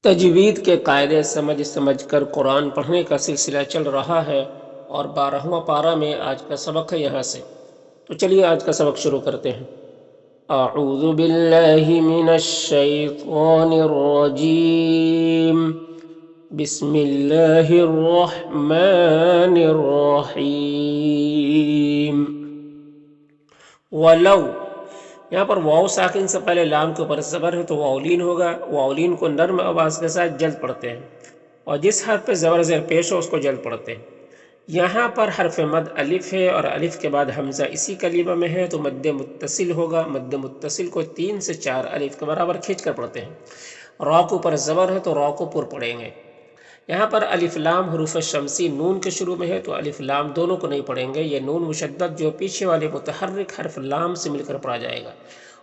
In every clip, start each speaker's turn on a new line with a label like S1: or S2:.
S1: تجوید کے قاعدے سمجھ کر قرآن پڑھنے کا سلسلہ چل رہا ہے اور 12واں پارہ میں آج کا سبق ہے یہاں سے۔ تو چلیے آج کا سبق شروع کرتے ہیں۔ اعوذ باللہ من الشیطان الرجیم، بسم اللہ الرحمن الرحیم۔ ولو، یہاں پر واو ساکن سے پہلے لام کے اوپر زبر ہے تو واولین ہوگا۔ واولین کو نرم آواز کے ساتھ جلد پڑھتے ہیں، اور جس حرف پہ زبر زیر پیش ہو اس کو جلد پڑھتے ہیں۔ یہاں پر حرف مد الف ہے اور الف کے بعد حمزہ اسی کلمہ میں ہے تو مد متصل ہوگا۔ مد متصل کو 3 سے 4 الف کے برابر کھینچ کر پڑھتے ہیں۔ را کے اوپر زبر ہے تو را کو پر پڑھیں گے۔ یہاں پر الف لام حروف شمسی نون کے شروع میں ہے تو الف لام دونوں کو نہیں پڑھیں گے۔ یہ نون مشدد جو پیچھے والے متحرک حرف لام سے مل کر پڑھا جائے گا،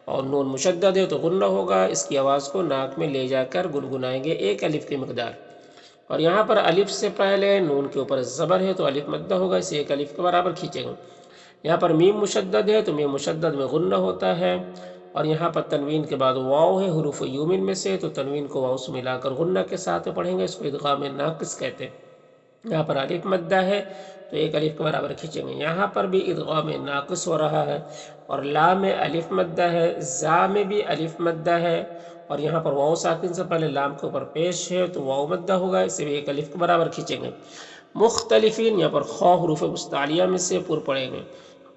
S1: اور نون مشدد ہے تو غنہ ہوگا۔ اس کی آواز کو ناک میں لے جا کر گنگنائیں گے 1 الف کی مقدار۔ اور یہاں پر الف سے پہلے نون کے اوپر زبر ہے تو الف مدہ ہوگا، اسے 1 الف کے برابر کھینچیں گے۔ یہاں پر میم مشدد ہے تو میم مشدد میں غنہ ہوتا ہے، اور یہاں پر تنوین کے بعد واو ہے حروف یومن میں سے تو تنوین کو واو سے ملا کر غنہ کے ساتھ پڑھیں گے، اس کو ادغام ناقص کہتے ہیں۔ یہاں پر الف مدہ ہے تو 1 الف کے برابر کھینچیں گے۔ یہاں پر بھی ادغام ناقص ہو رہا ہے، اور لا میں الف مدہ ہے، زا میں بھی الف مدہ ہے، اور یہاں پر واو ساکن سے پہلے لام کے اوپر پیش ہے تو واو مدہ ہوگا، اسے بھی 1 الف کے برابر کھینچیں گے۔ مختلفین، یہاں پر خا حروف مستعلیہ میں سے پر پڑیں گے،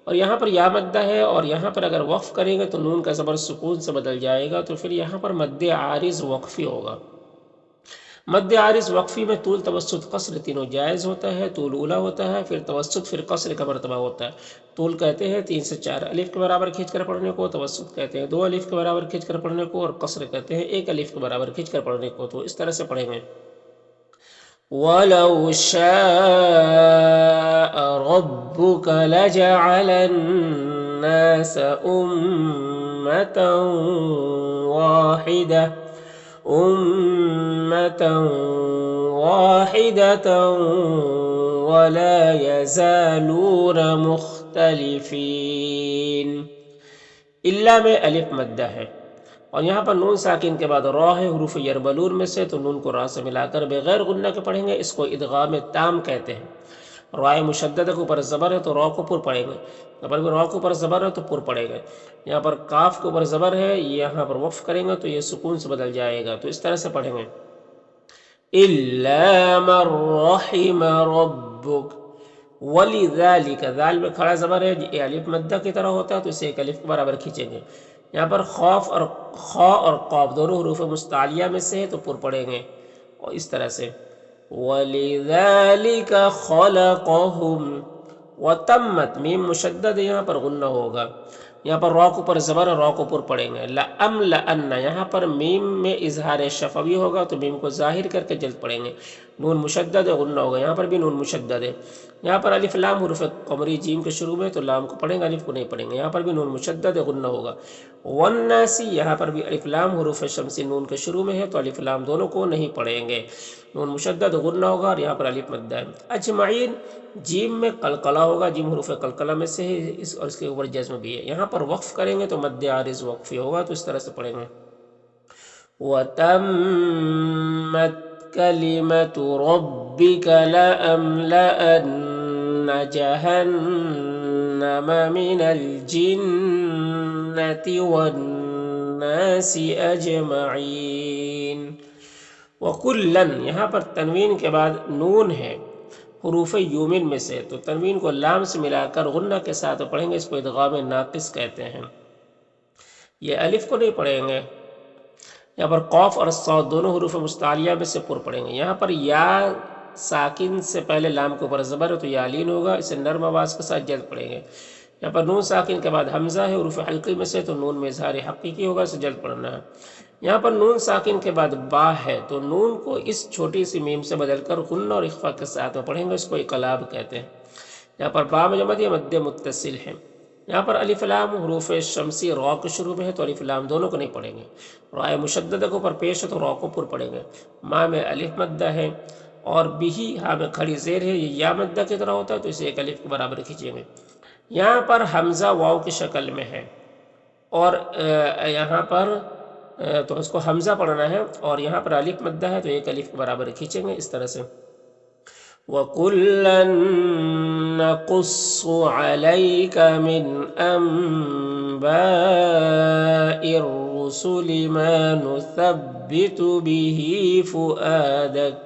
S1: اور یہاں پر یا مدہ ہے، اور یہاں پر اگر وقف کریں گے تو نون کا زبر سکون سے بدل جائے گا، تو پھر یہاں پر مد عارض وقفی ہوگا۔ مد عارض وقفی میں طول توسط قصر تینوں جائز ہوتا ہے۔ طول اولا ہوتا ہے، پھر توسط، پھر قصر کا مرتبہ ہوتا ہے۔ طول کہتے ہیں 3 سے 4 الف کے برابر کھینچ کر پڑھنے کو، توسط کہتے ہیں 2 الف کے برابر کھینچ کر پڑھنے کو، اور قصر کہتے ہیں 1 الف کے برابر کھینچ کر پڑھنے کو۔ تو اس طرح سے پڑھیں گے۔ وَلَوْ شَاءَ رَبُّكَ لَجَعَلَ النَّاسَ أُمَّةً واحدة ولا يزالون مختلفين۔ الا میں الف مدہ ہے، اور یہاں پر نون ساکن کے بعد را ہے حروف یربلون میں سے تو نون کو را سے ملا کر بغیر غنہ کے پڑھیں گے، اس کو ادغام تام کہتے ہیں۔ رائے مشددہ کے اوپر زبر ہے تو را کو پر پڑھیں گے، پر را کے اوپر زبر ہے تو پر پڑھیں گے۔ یہاں پر کاف کے اوپر زبر ہے، یہاں پر وقف کریں گے تو یہ سکون سے بدل جائے گا، تو اس طرح سے پڑھیں گے۔ إِلَّا مَن رَحِمَ رَبُّكَ وَلِذَلِكَ، ذال میں کھڑا زبر ہے، یہ الف مدہ کی طرح ہوتا ہے تو اسے 1 الف کے برابر کھینچیں گے۔ یہاں پر خوف اور خا اور قاف دونوں حروف مستعلیہ میں سے ہے تو پر پڑھیں گے، اور اس طرح سے وَلِذَلِكَ خَلَقَهُمْ۔ وَتَمَّتْ، میم مشدد ہے، یہاں پر غنہ ہوگا۔ یہاں پر را کو پر زبر اور را کو پر پڑھیں گے۔ لَأَمْلَأَنَّ، یہاں پر میم میں اظہار شفوی ہوگا تو میم کو ظاہر کر کے جلد پڑھیں گے۔ نون مشدد ہے، غنہ ہوگا، یہاں پر بھی نون مشدد ہے۔ یہاں پر الف لام حروف قمری جیم کے شروع میں تو لام کو پڑھیں گے، الف کو نہیں پڑھیں گے، یہاں پر بھی نون مشدد ہے، غنہ ہوگا۔ وَالنَّاسِ، یہاں پر بھی الف لام حروف شمسی نون کے شروع میں ہے تو الف لام دونوں کو نہیں پڑھیں گے، نون مشدد غنہ ہوگا، اور یہاں پر الف مدہ ہے۔ اجمعین، جیم میں قلقلہ ہوگا، جیم حروف قلقلہ میں سے ہے، اور اس کے اوپر جزم بھی ہے۔ یہاں پر وقف کریں گے تو مد عارض وقفی ہوگا، تو اس طرح سے پڑھیں گے۔ وَتَمَّتْ كَلِمَةُ رَبِّكَ لَأَمْلَأَنَّ جَهَنَّمَ مِنَ الْجِنَّةِ وَالنَّاسِ أَجْمَعِينَ۔ وَكُلًّا، یہاں پر تنوین کے بعد نون ہے حروف یومن میں سے تو تنوین کو لام سے ملا کر غنہ کے ساتھ پڑھیں گے، اس کو ادغام ناقص کہتے ہیں۔ یہ الف کو نہیں پڑھیں گے۔ یہاں پر قاف اور صاد دونوں حروف مستعلیہ میں سے پر پڑھیں گے۔ یہاں پر یا ساکن سے پہلے لام کے اوپر زبر ہے تو یا لین ہوگا، اسے نرم آواز کے ساتھ جلد پڑھیں گے۔ یہاں پر نون ساکن کے بعد حمزہ ہے حروف حلقی میں سے تو نون میں اظہار حقیقی ہوگا، اسے جلد پڑھنا ہے۔ یہاں پر نون ساکن کے بعد با ہے تو نون کو اس چھوٹی سی میم سے بدل کر غنہ اور اخفا کے ساتھ میں پڑھیں گے، اس کو اقلاب کہتے ہیں۔ یہاں پر با میں جو مد متصل ہے۔ یہاں پر الف لام حروف شمسی را کے شروع میں ہے تو الف لام دونوں کو نہیں پڑھیں گے۔ رائے مشددہ کو پر پیش ہے تو را کو پر پڑھیں گے۔ ما میں الف مدہ ہے، اور بھی ہاں میں کھڑی زیر ہے، یہ یا مدہ کی طرح ہوتا ہے تو اسے 1 الف کے برابر کھینچیں گے۔ یہاں پر حمزہ واو کی شکل میں ہے، اور یہاں پر تو اس کو حمزہ پڑھنا ہے، اور یہاں پر الف مدہ ہے تو ایک الف کے برابر کھینچیں گے اس طرح سے. وَكُلًّا نَقُصُّ عَلَيْكَ مِنْ أَنْبَاءِ الرُّسُلِ مَا نُثَبِّتُ بِهِ فُؤَادَكَ.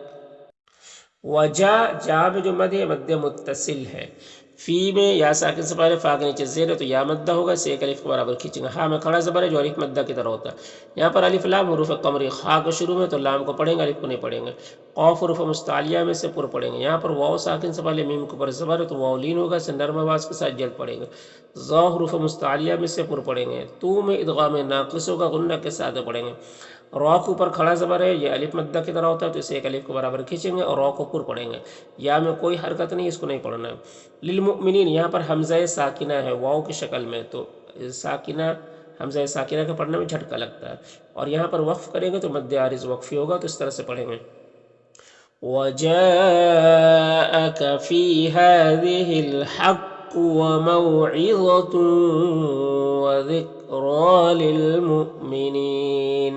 S1: وجا جا میں جو مد ہے مد متصل ہے. فی میں یا ساکن سے پہلے فا کے نیچے زیر ہے تو یا مدہ ہوگا، سے ایک الف کے برابر کھینچیں گے. ہاں میں کھڑا زبر ہے جو الف مدہ کی طرح ہوتا ہے. یہاں پر الف لام حروف قمری، خا کو شروع میں تو لام کو پڑھیں گے، الف کو نہیں پڑھیں گے. قاف حروف مستعلیہ میں سے پر پڑھیں گے. یہاں پر واو ساکن سے پہلے میم کو پر زبر ہے تو واو لین ہوگا، سے نرم آواز کے ساتھ جلد پڑھیں گے. ظا حروف مستعلیہ میں سے پر پڑھیں گے. تو میں ادغام ناقص ہوگا، غنہ کے ساتھ پڑھیں گے. را کے اوپر کھڑا زبر ہے، یہ الف مدہ کی طرح ہوتا ہے تو اسے ایک الف کے برابر کھینچیں گے اور را کو پر پڑھیں گے. یا میں کوئی حرکت نہیں، اس کو نہیں پڑھنا ہے. للمؤمنین یہاں پر حمزہ ساکنہ ہے واو کی شکل میں، تو ساکنہ حمزہ ساکنہ کے پڑھنے میں جھٹکا لگتا ہے. اور یہاں پر وقف کریں گے تو مد عارض وقفی ہوگا، تو اس طرح سے پڑھیں گے. وَجَاءَكَ فِي هَذِهِ الْحَقُّ وَمَوْعِظَةٌ وَذِكْرَى لِلْمُؤْمِنِينَ.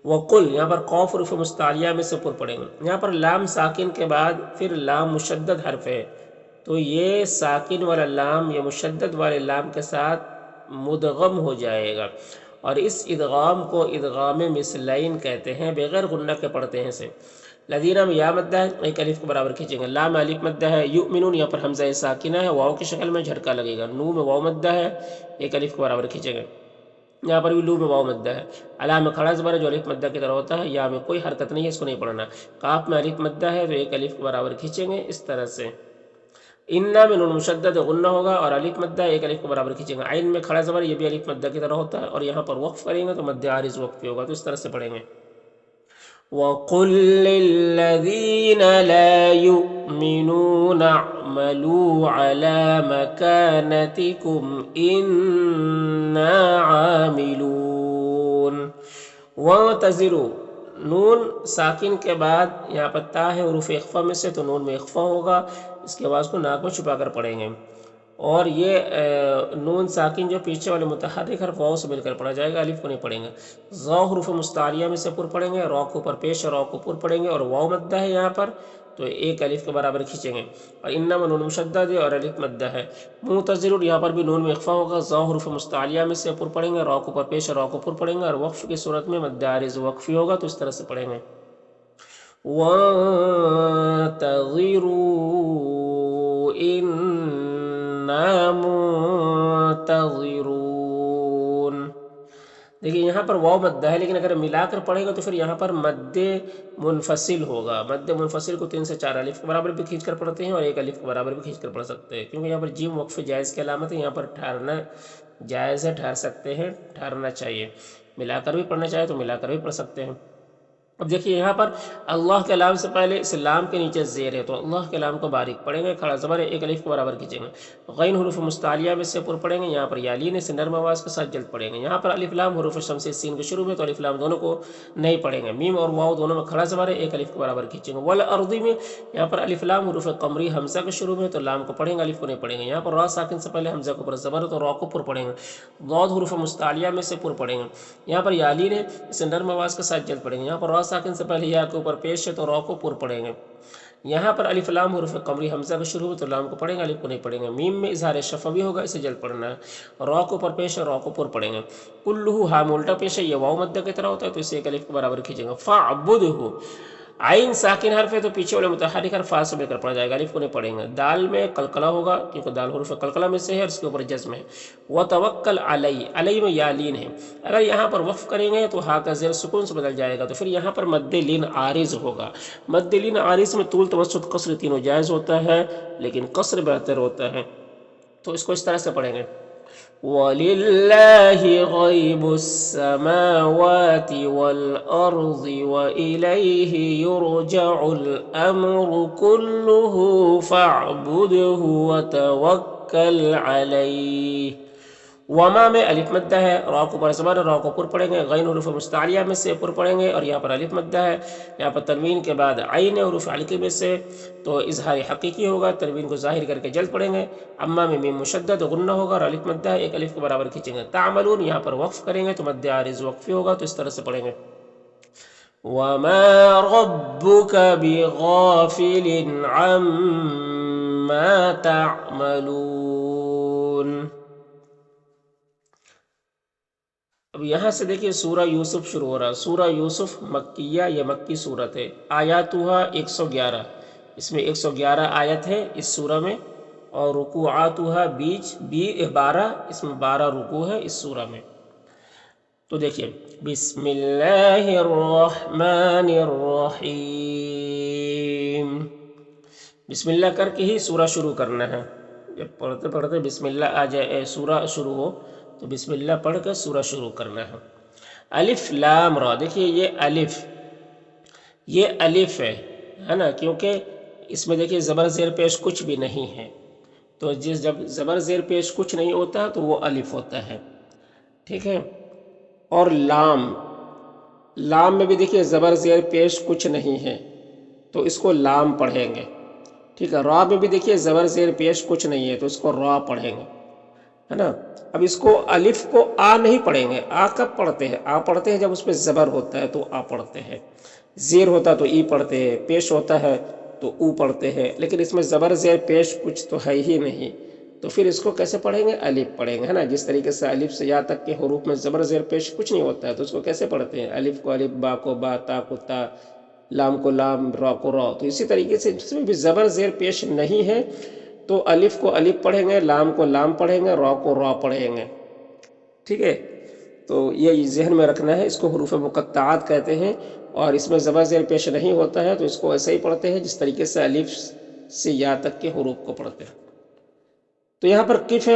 S1: وقل یہاں پر قوف حروف مستعلیہ میں سے پر پڑھیں گے. یہاں پر لام ساکن کے بعد پھر لام مشدد حرف ہے، تو یہ ساکن والا لام یا مشدد والے لام کے ساتھ مدغم ہو جائے گا، اور اس ادغام کو ادغام مثلین کہتے ہیں، بغیر غنہ کے پڑھتے ہیں اسے. لذینہ میں یا مدہ ہے، ایک الف کے برابر کھینچیں گے. لام الف مدہ ہے. یؤمنون یہاں پر حمزہ ساکنہ ہے، واو کی شکل میں جھٹکا لگے گا. نو میں واو مدہ ہے، ایک الف کے برابر کھینچیں گے. یہاں پر بھی لو میں واو مدہ ہے. الا میں کھڑا زبر ہے جو الف مدہ کی طرح ہوتا ہے. یا میں کوئی حرکت نہیں ہے، اس کو نہیں پڑھنا. کاف میں الف مدہ ہے تو ایک الف کے برابر کھینچیں گے اس طرح سے. انا میں نون مشدد غنہ ہوگا اور الف مدہ ایک الف کے برابر کھینچیں گے. عین میں کھڑا زبر، یہ بھی الف مدہ کی طرح ہوتا ہے، اور یہاں پر وقف کریں گے تو مد عارض وقفی ہوگا، تو اس طرح سے پڑھیں گے. وَقُل لِّلَّذِينَ لَا يُؤْمِنُونَ اعْمَلُوا عَلَىٰ مَكَانَتِكُمْ إِنَّا عَامِلُونَ. وَانتَظِرُوا نون ساکن کے بعد یہاں پر تا ہے حروف اخفا میں سے، تو نون میں اخفا ہوگا، اس کی آواز کو ناک میں چھپا کر پڑھیں گے. اور یہ نون ساکن جو پیچھے والے متحرک حرف واو سے مل کر پڑھا جائے گا، الف کو نہیں پڑھیں گے. ظا حروف مستعلیہ میں سے پر پڑھیں گے، را کو پر پیش را کو پر پڑھیں گے، اور واو مدہ ہے یہاں پر تو ایک الف کے برابر کھینچیں گے. اور انما نون مشدد ہے اور الف مدہ ہے. منتظر یہاں پر بھی نون میں اخفا ہوگا. ظا حروف مستعلیہ میں سے پر پڑھیں گے، را کو پر پیش را کو پر پڑھیں گے، اور وقف کی صورت میں مد عارض وقفی ہوگا، تو اس طرح سے پڑھیں گے. وَانتَظِرُوا إِنَّا مُنتَظِرُونَ. دیکھیں یہاں پر واو مدہ ہے، لیکن اگر ملا کر پڑھے گا تو پھر یہاں پر مد منفصل ہوگا. مد منفصل کو 3 سے 4 الف کے برابر بھی کھینچ کر پڑھتے ہیں اور ایک الف کے برابر بھی کھینچ کر پڑھ سکتے ہیں، کیونکہ یہاں پر جیم وقف جائز کی علامت ہے. یہاں پر ٹھہرنا جائز ہے، ٹھہر سکتے ہیں، ٹھہرنا چاہیے. ملا کر بھی پڑھنا چاہے تو ملا کر بھی پڑھ سکتے ہیں. اب دیکھیے یہاں پر اللہ کے لام سے پہلے اس لام کے نیچے زیر ہے، تو اللہ کے لام کو باریک پڑھیں گے. کھڑا زبر ہے، ایک الف کے برابر کھینچیں گے. غین حروف مستعلیہ میں سے پر پڑھیں گے. یہاں پر یالین سے نرم آواز کے ساتھ جلد پڑھیں گے. یہاں پر الف لام حروف شمسی سین کے شروع میں، تو الف لام دونوں کو نہیں پڑھیں گے. میم اور واو دونوں میں کھڑا زبر ہے، ایک الف کے برابر کھینچیں گے. والارضی میں یہاں پر الف لام حروف قمری حمزہ کے شروع میں، تو لام کو پڑھیں گے، الف کو نہیں پڑھیں گے. یہاں پر را ساکن سے پہلے حمزہ کو پر زبر ہے تو را کو پر پڑھیں گے. ضاد حروف مستعلیہ میں سے پر پڑھیں گے. یہاں پر یالین ہے، اسے نرم آواز کے ساتھ جلد پڑھیں گے. یہاں پر را ساکن سے پہلے یا کے اوپر پیش ہے تو را کو پر پڑھیں گے. یہاں پر الف لام حروف قمری حمزہ کا شروع ہے تو لام کو پڑھیں گے، الف کو نہیں پڑھیں گے. میم میں اظہار شفوی ہوگا، اسے جلد پڑھنا ہے. را کو پر پیش ہے، را کو پر پڑھیں گے. کلہ ہا الٹا پیش ہے، یہ واو مدہ کی طرح ہوتا ہے تو اسے ایک الف کے برابر کھینچیں گے. فاعبدہ عین ساکن حرف ہے تو پیچھے والے متحرک حرف فا سے مل کر پڑھا جائے گا، الف کو نہیں پڑھیں گے. دال میں قلقلہ ہوگا کیونکہ دال حروف قلقلہ میں سے ہے اور اس کے اوپر جزم ہے. وتوکل علی، علی میں یا لین ہے. اگر یہاں پر وقف کریں گے تو ہا کا زیر سکون سے بدل جائے گا، تو پھر یہاں پر مد لین عارض ہوگا. مد لین عارض میں طول توسط قصر تینوں جائز ہوتا ہے، لیکن قصر بہتر ہوتا ہے، تو اس کو اس طرح سے پڑھیں گے. وَلِلَّهِ غَيْبُ السَّمَاوَاتِ وَالْأَرْضِ وَإِلَيْهِ يُرْجَعُ الْأَمْرُ كُلُّهُ فَاعْبُدْهُ وَتَوَكَّلْ عَلَيْهِ وما میں الف مدہ ہے، را کو پر زبر، را کو پر پڑھیں گے، غین حروف مستعلیہ میں سے پر پڑھیں گے، اور یہاں پر الف مدہ ہے، یہاں پر تنوین کے بعد عین حروف علقی میں سے تو اظہار حقیقی ہوگا، تنوین کو ظاہر کر کے جلد پڑھیں گے۔ اما میں میم مشدد غنہ ہوگا اور الف مدہ ہے، ایک الف کے برابر کھینچیں گے۔ تعملون یہاں پر وقف کریں گے تو مد عارض وقفی ہوگا، تو اس طرح سے پڑھیں گے۔ وَمَا رَبُّكَ بِغَافِلٍ عَمَّا تَعْمَلُونَ۔ اب یہاں سے دیکھیے سورہ یوسف شروع ہو رہا ہے۔ سورہ یوسف مکیہ یا مکی صورت ہے، آیاتها 111، اس میں 111 آیت ہے اس سورہ میں، اور رکوعاتها بیچ 12، اس میں 12 رکوع ہے اس سورہ میں۔ تو دیکھیے بسم اللہ الرحمن الرحیم، بسم اللہ کر کے ہی سورہ شروع کرنا ہے۔ جب پڑھتے پڑھتے بسم اللہ آ جائے سورہ شروع ہو تو بسم اللہ پڑھ کر سورہ شروع کرنا ہے۔ الف لام را، دیکھیے یہ الف ہے نا، کیونکہ اس میں دیکھیے زبر زیر پیش کچھ بھی نہیں ہے، تو جب زبر زیر پیش کچھ نہیں ہوتا تو وہ الف ہوتا ہے، ٹھیک ہے۔ اور لام میں بھی دیکھیے زبر زیر پیش کچھ نہیں ہے تو اس کو لام پڑھیں گے، ٹھیک ہے۔ را میں بھی دیکھیے زبر زیر پیش کچھ نہیں ہے تو اس کو را پڑھیں گے، ہے نا۔ اب اس کو الف کو آ نہیں پڑھیں گے، آ کب پڑھتے ہیں؟ آ پڑھتے ہیں جب اس پہ زبر ہوتا ہے تو آ پڑھتے ہیں، زیر ہوتا تو ای پڑھتے ہیں، پیش ہوتا ہے تو او پڑھتے ہیں، لیکن اس میں زبر زیر پیش کچھ تو ہے ہی نہیں، تو پھر اس کو کیسے پڑھیں گے؟ الف پڑھیں گے، ہے نا۔ جس طریقے سے الف سے یا تک کے حروف میں زبر زیر پیش کچھ نہیں ہوتا ہے تو اس کو کیسے پڑھتے ہیں؟ الف کو الف، با کو با، تا کو تا، لام کو لام، را کو را۔ تو اسی طریقے سے جس میں بھی زبر زیر پیش نہیں ہے تو الف کو الف پڑھیں گے، لام کو لام پڑھیں گے، را کو را پڑھیں گے، ٹھیک ہے۔ تو یہ ذہن میں رکھنا ہے، اس کو حروف مقطعات کہتے ہیں، اور اس میں زبر زیر پیش نہیں ہوتا ہے تو اس کو ایسے ہی پڑھتے ہیں جس طریقے سے الف سے یا تک کے حروف کو پڑھتے ہیں۔ تو یہاں پر کف ہے،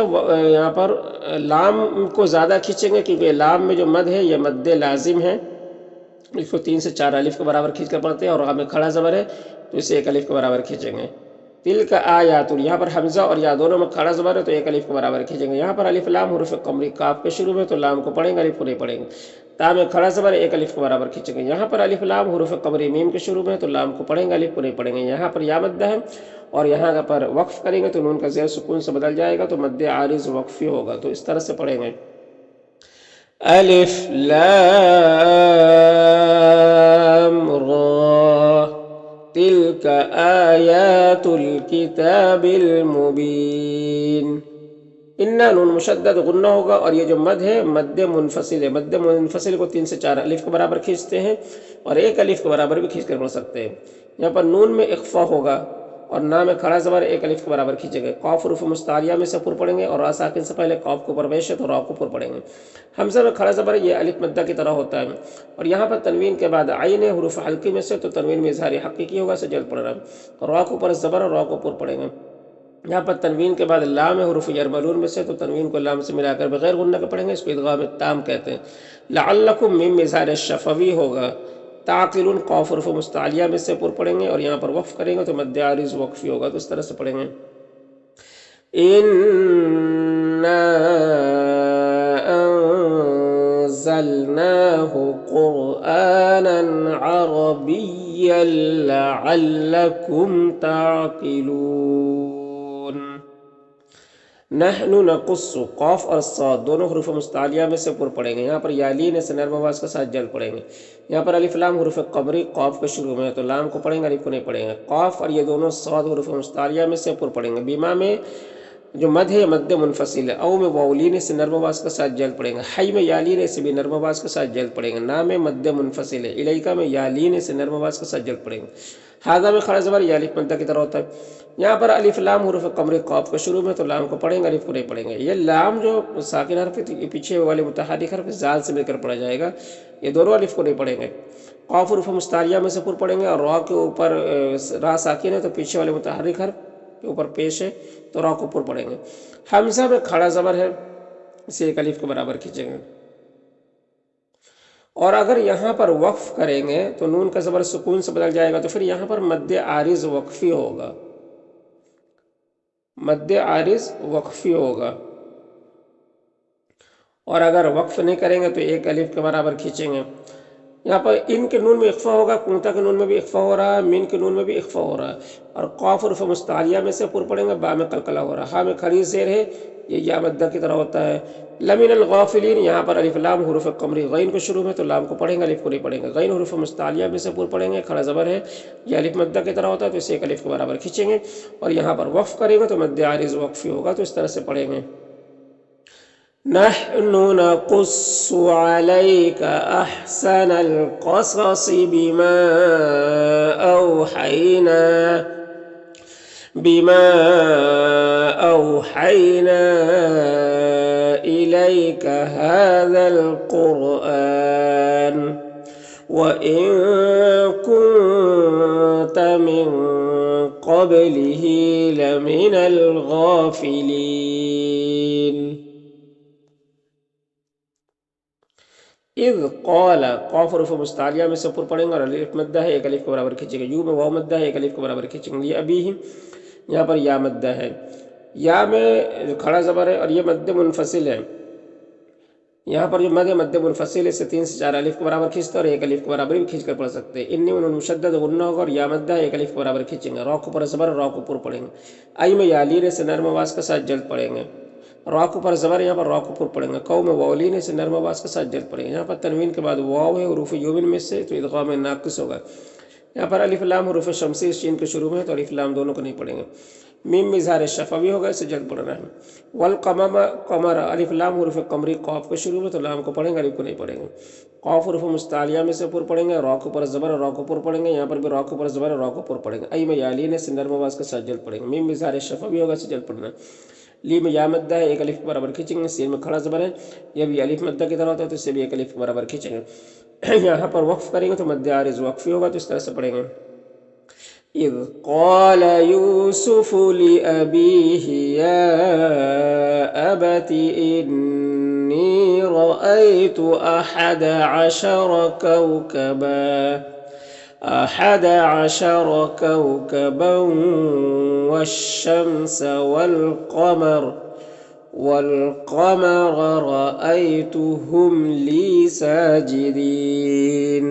S1: یہاں پر لام کو زیادہ کھینچیں گے کیونکہ لام میں جو مد ہے یہ مد لازم ہے، اس کو 3 سے 4 الف کے برابر کھینچ کر پڑھتے ہیں، اور را میں کھڑا زبر ہے تو اسے 1 الف کے برابر کھینچیں گے۔ تلک آیات، یہاں پر حمزہ اور یا دونوں میں کھڑا زبر ہے تو 1 الف کے برابر کھینچیں گے۔ یہاں پر الف لام حروف قمری کاف کے شروع میں تو لام کو پڑھیں گے، الف کو نہیں پڑھیں گے۔ تا میں کھڑا زبر 1 الف کے برابر کھینچیں گے۔ یہاں پر الف لام حروف قمری میم کے شروع میں تو لام کو پڑھیں گے، الف کو نہیں پڑھیں گے۔ یہاں پر یا مدہ ہے اور یہاں پر وقف کریں گے تو نون کا زیر سکون سے بدل جائے گا تو مد عارض وقفی ہوگا، تو اس طرح سے پڑھیں گے۔ الف لام را تلک آیات الکتاب المبین۔ انہ نون مشدد غنہ ہوگا، اور یہ جو مد ہے مد منفصل ہے، مد منفصل کو 3 سے 4 الف کے برابر کھینچتے ہیں اور 1 الف کے برابر بھی کھینچ کر پڑھ سکتے ہیں۔ یہاں پر نون میں اخفا ہوگا اور نا میں کھڑا زبر 1 الف کے برابر کھینچے گئے۔ قاف حروف مستعلیہ میں سے پر پڑھیں گے، اور را ساکن سے پہلے قاف کو پر پیش ہے تو را کو پر پڑھیں گے۔ حمزہ میں کھڑا زبر یہ الف مدہ کی طرح ہوتا ہے، اور یہاں پر تنوین کے بعد عین حروف حلقی میں سے تو تنوین میں اظہار حقیقی ہوگا، سے جلد پڑھ رہا ہے، اور را کو پر زبر اور را کو پر پڑھیں گے۔ یہاں پر تنوین کے بعد لام حروف یرملون میں سے تو تنوین کو لام سے ملا کر بغیر غنہ کے پڑھیں گے، اس کو ادغام تام کہتے ہیں۔ لعلکم میم اظہار شفوی ہوگا۔ تعقلون قاف حروف مستعلیہ میں سے پر پڑھیں گے اور یہاں پر وقف کریں گے تو مد عارض وقفی ہوگا، تو اس طرح سے پڑھیں گے۔ اِنَّا أَنزَلْنَاهُ قُرْآنًا عَرَبِيًّا لَعَلَّكُمْ تَعْقِلُونَ۔ نحن نقص، قاف اور صاد دونوں حروف مستعلیہ میں سے پر پڑھیں گے، یہاں پر یالین سے نرم آواز کے ساتھ جل پڑھیں گے۔ یہاں پر الف لام حروف قمری قاف کے شروع میں تو لام کو پڑھیں گے، الف کو نہیں پڑھیں گے۔ قاف اور یہ دونوں صاد حروف مستعلیہ میں سے پر پڑھیں گے۔ بیما میں جو مد ہے مد منفصل ہے۔ او میں واولین سے نرم آواز کے ساتھ جل پڑھیں گے۔ حی میں یالین سے بھی نرم آواز کے ساتھ جل پڑھیں گے۔ نا میں مد منفصل ہے۔ الیکا میں یالین سے نرم آواز کے ساتھ جل پڑھیں گے۔ ہاذا میں کھڑا زبر یہ الف مدہ کی طرح ہوتا ہے۔ یہاں پر الف لام حروف قمری قاف کے شروع میں تو لام کو پڑھیں گے، الف کو نہیں پڑھیں گے۔ یہ لام جو ساکن حرف ہے پیچھے والے متحرک حرف زال سے مل کر پڑھا جائے گا، یہ دونوں الف کو نہیں پڑھیں گے۔ قاف حروف مستعلیہ میں سے پر پڑھیں گے، اور را کے اوپر را ساکن ہے تو پیچھے والے متحرک حرف کے اوپر پیش ہے تو را کو پر پڑھیں گے۔ حمزہ میں کھڑا زبر ہے، اسے 1 الف کے برابر کھینچیں گے، اور اگر یہاں پر وقف کریں گے تو نون کا زبر سکون سے بدل جائے گا، تو پھر یہاں پر مد عارض وقفی ہوگا، مد عارض وقفی ہوگا۔ اور اگر وقف نہیں کریں گے تو ایک الف کے برابر کھینچیں گے. یہاں پر ان کے نون میں اخفا ہوگا، کنتا کے نون میں بھی اخفا ہو رہا ہے، مین کے نون میں بھی اخفا ہو رہا ہے، اور قاف حروف مستعلیہ میں سے پر پڑیں گے، با میں قلقلہ ہو رہا ہے، ہاں میں کھڑی زیر ہے، یہ یا مدہ کی طرح ہوتا ہے. لمن الغافلین، یہاں پر الف لام حروف قمری غین کو شروع میں تو لام کو پڑھیں گے، الف کو نہیں پڑھیں گے. غین حروف مستعلیہ میں سے پر پڑھیں گے، کھڑا زبر ہے، یہ الف مدہ کی طرح ہوتا ہے تو اسے ایک الف کے برابر کھینچیں گے. اور یہاں پر وقف کریں گے تو مد عارض وقفی ہوگا تو اس طرح سے پڑھیں گے. نحن نقص عليك أحسن القصص بما أوحينا إليك هذا القرآن وإن كنت من قبله لمن الغافلين. اذ قال، قاف حروف مستعلیہ میں سے پر پڑھیں گے اور الف مدہ ہے، ایک الف کے برابر کھینچیں گے. یو میں واو مدہ ہے، ایک الف کے برابر کھینچیں گے. یہ ابھی ہی یہاں پر یا مدہ ہے، یا میں کھڑا زبر ہے اور یہ مد منفصل ہے. یہاں پر جو مد منفصل ہے، اسے 3 سے 4 الف کے برابر کھینچتے اور ایک الف کے برابر بھی کھینچ کر پڑھ سکتے ہیں. انی من مشدد غنہ ہوگا اور یا مدہ ہے، ایک الف کے برابر کھینچیں گے. را کو پر زبر، را کو پر پڑھیں گے. آئی میں یا لین سے نرم آواز کے ساتھ جلد پڑھیں گے. را کو پر زبر، یہاں پر را کو پر پڑھیں گے. قوم واولین سے نرم آواز کے ساتھ جلد پڑھیں گے. یہاں پر تنوین کے بعد واو ہے حروف یومن میں سے تو ادغام ناقص ہوگا. یہاں پر الف لام حروف شمسی شین کے شروع میں ہے تو الف لام دونوں کو نہیں پڑھیں گے. میم میں اظہار شفوی ہوگا، اسے جلد پڑھنا ہے. والقمم قمر، الف لام حروف قمری قاف کے شروع میں تو لام کو پڑھیں گے، الف کو نہیں پڑھیں گے. قاف حروف مستعلیہ میں سے پر پڑھیں گے، را کو پر زبر اور را کو پر پڑھیں گے. یہاں پر بھی را کو پر زبر اور را کو پر پڑھیں گے. ای میں یا لین سے نرم آواز کے ساتھ جلد پڑھیں گے. میم میں اظہار شفوی ہوگا، اسے جلد پڑھنا ہے. لی میں یا مدہ ہے، ایک الف کے برابر کھینچیں گے. سین میں کھڑا زبر ہے، یہ بھی الف مدہ کی طرح ہوتا ہے تو اسے بھی ایک الف کے برابر کھینچیں گے. یہاں پر وقف کریں گے تو مد عارض وقفی ہوگا تو اس طرح سے پڑھیں گے. اذ قال یوسف لأبیہ یا ابت انی رأیت أحد عشر كوكبا والشمس والقمر رأيتهم لي ساجدين.